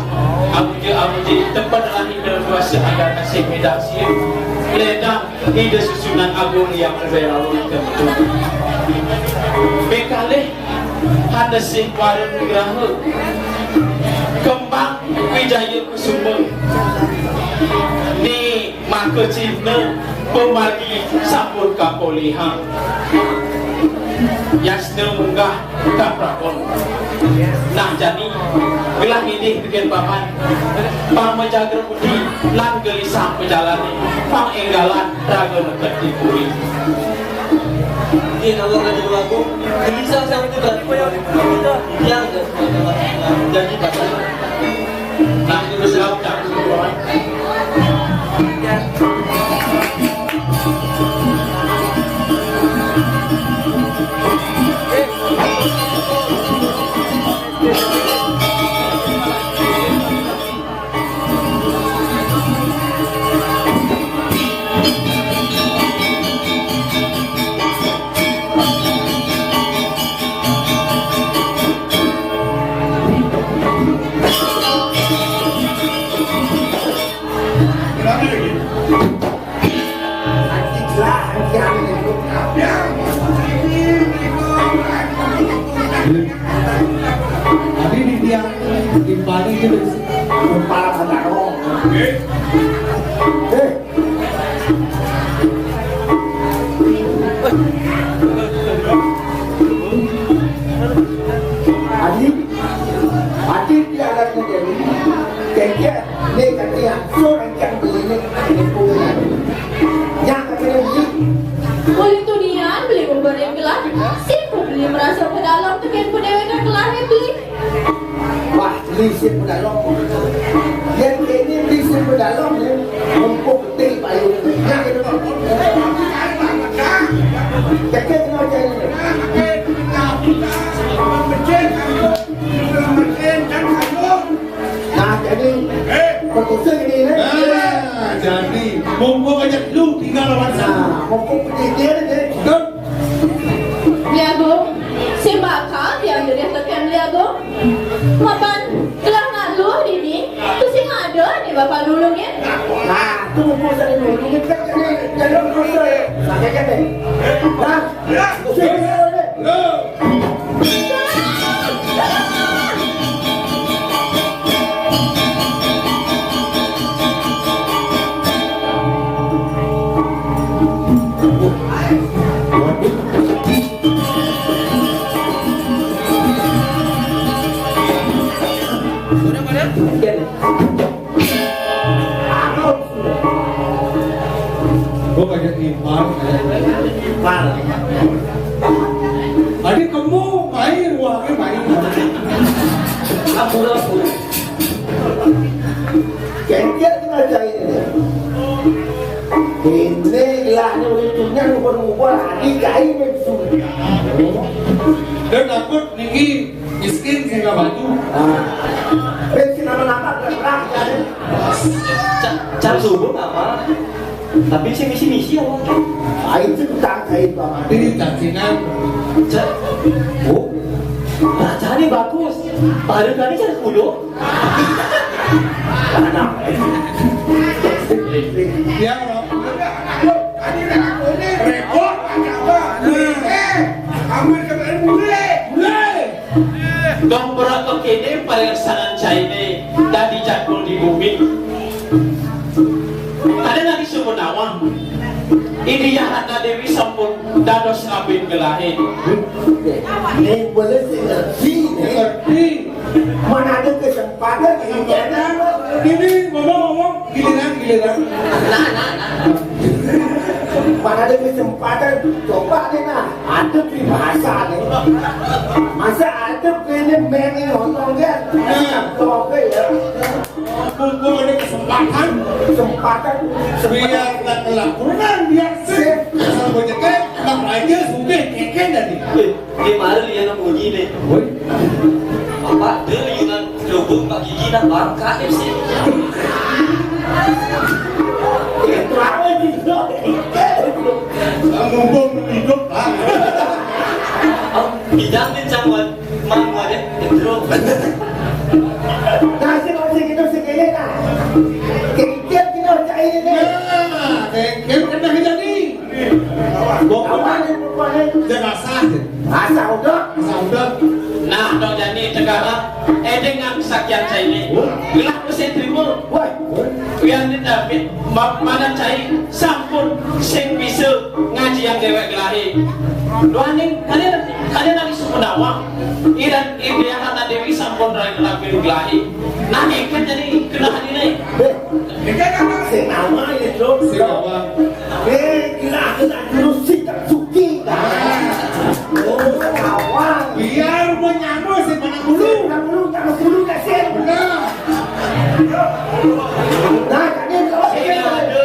amuji tempat lahir doasa agar kasih medasi ledang ide susunan agung yang berbeda tentu bekalih ada sih warung geraha kembang wijaya kusuma ni maka cina pemargi sampun kapolihan yasna munggah kaprakon nah jadi gelah ini dengan paman pamajager budi lan gelisah pejalani pangenggalan raga nekat dipuri ini kalau ada aku gelisah sama itu kan yang jadi pasal nah terus laut tak semua Tadi di tiang timpani itu kepala pandarong. Adik dia anaknya jadi kaya ni katanya seorang yang begini yang katanya begini. Beli tunian, beli bubur yang gelap, siapa beli merasa pedalam tekan pedewekan gelar yang beli. Wah, lisi pedalong. Yang ini lisi pedalong ya, empuk putih payung. Yang itu Cekek kena cari ni. Nah, jadi perkusa ini ni. Jadi mumpung aja lu tinggal lawan sana. Nah, mumpung pendidik ni. Betul? Liago, sembaka yang dari tekan liago. Mapan telah nalu ini, tu sing ada ni bapa dulu ni. Nah, tu mumpung saya dulu. Ini kan ni jadi perkusa. Nah, cekek ni. Nah, perkusa ni. Gua banyak iman. Mal. Adik kamu main ruangnya main. Aku Cekek kena cari ni. Ini lah ni ujungnya lupa-lupa lagi cari ni sulit. Dan takut tinggi miskin sehingga batu. Bensin nama-nama gerak kan. cara subuh apa? Tapi saya misi awak. Itu tentang saya tu. Ini cacingan. Oh, baca ni bagus. Baru kali cara kudo. Anak. Dia Rekod apa? Aman kemarin mulai. Dong berat ke kini pada sanan China dan dijadul di bumi. Ada nanti suku nawang. Ini yang ada Dewi Sampun dados ngabin gelahin. Ni boleh mengerti ni. ngerti. Mana ada kesempatan Ini ngomong-ngomong giliran. Mana ada kesempatan coba ni nak. Ada peribahasa ni. Masa ada ni meni nonton dia. Kau ke ya? Mumpung ada kesempatan biar tak kelakuan biar sih asal bocah nak aja sudah keken tadi. Dia marah dia nak bunyi ni. Apa dia yunan lubung pak gigi nak bangka FC. Itu apa juga? Mumpung hidup lah. Bidang ni jangan mahu ada terus. Nasi nasi kita sekali nak. Kita kita cari ni. Keken kena jadi. Awak ni bukan Jangan saja. asal dah. Sudah. Nah, dong jadi negara dengan kesakian China. Gelap saya terima. Woi. Yang ni David mana cai sampun sing bisa ngaji yang dewek gelahi. Doaning kalian nanti suku nawang. Iran yang kata Dewi sampun rai gelahi. Nah, ikan jadi kena hadir ni. Senawa itu. Siapa? Kira terus kita suki dah. Oh, kawan. Biar menyambut si mana dulu. Jangan dulu kasih. Benar. Nah, kan kalau Sehingga ada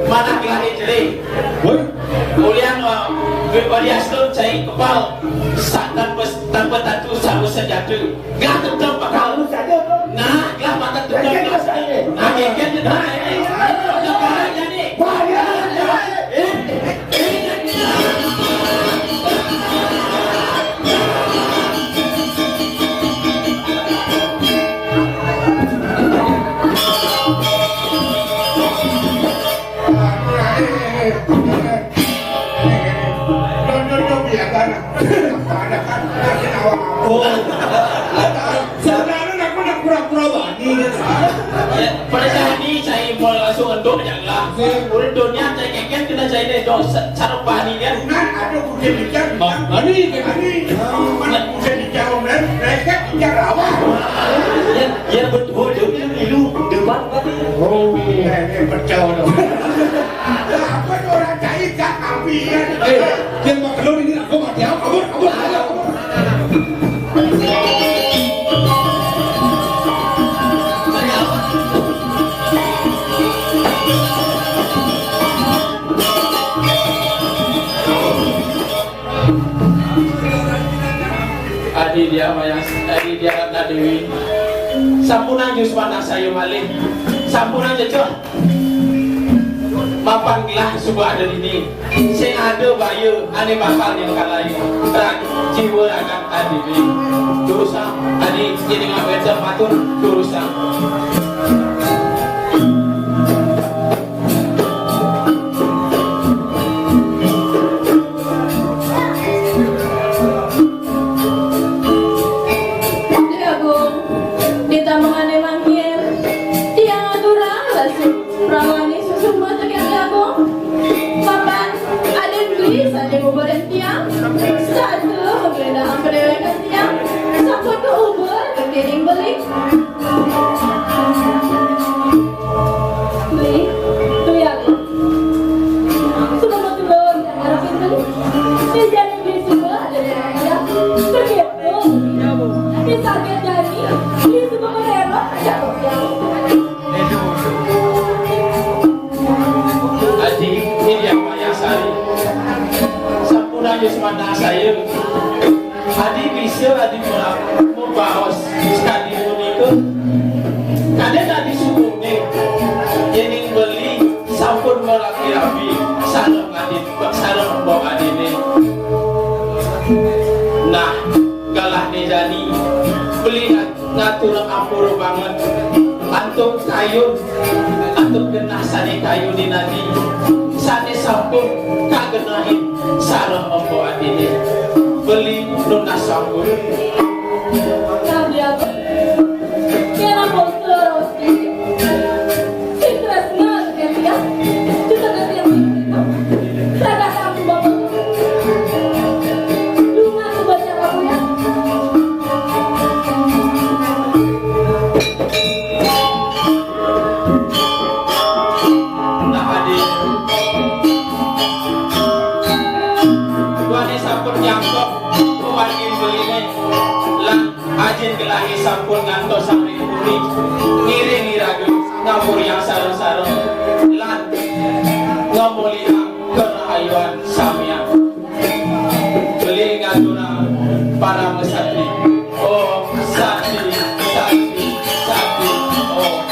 mana gelahi jadi. Woi. Kemudian Wadiaston cai kepal tanpa tatu sama sejatuh. Gak tetap bakal. kamu saja tu. Nah, gak bakal tetap. Nah, ikan tetap. Jadi. Sebenarnya aku nak pura-pura bani kan. Pada saat ini saya mau langsung untuk janganlah. Udah dunia saya keken kita saya ini dong cara bani kan. Ada kuda bicara. Bani kan. Mana kuda bicara dan mereka bicara apa? Ya betul dia ilu depan tapi. Oh. Percaya. Apa orang cari kat ambian? Dia mau keluar ini aku mati. Kabur. Adi dia Ratna Dewi. Sampunan Yuswana sayo malih. Sampunan jecoh. Mapan gelah subuh ada ini. Sing ada bayu ane bakal yang kalai. Jiwa akan adi ini. Dosa adi jadi ngabeca matur dosa. Yuswana saya adi bisa adi membawas sekali itu kadang adi subuh nih yang beli sampun melaki-laki salong adi salong bawa adi nih nah galah nih jadi beli ngatur ampur banget antuk kayu antuk genah sani kayu di nadi sani sampun kagenahin sarang membuat ini beli lunas sambut kami apa kena terus stres banget ya dia kita nanti yang itu saya kamu bapak rumah aku baca kamu ya nah adik sampun nyangkok kuwakin beline lan ajin gelahi sampun ngantos sampai kuri ngiring iragu ngapur yang sarung-sarung lan ngomoliha kerahayuan samya beli ngatuna para mesatri oh sakti sakti sakti oh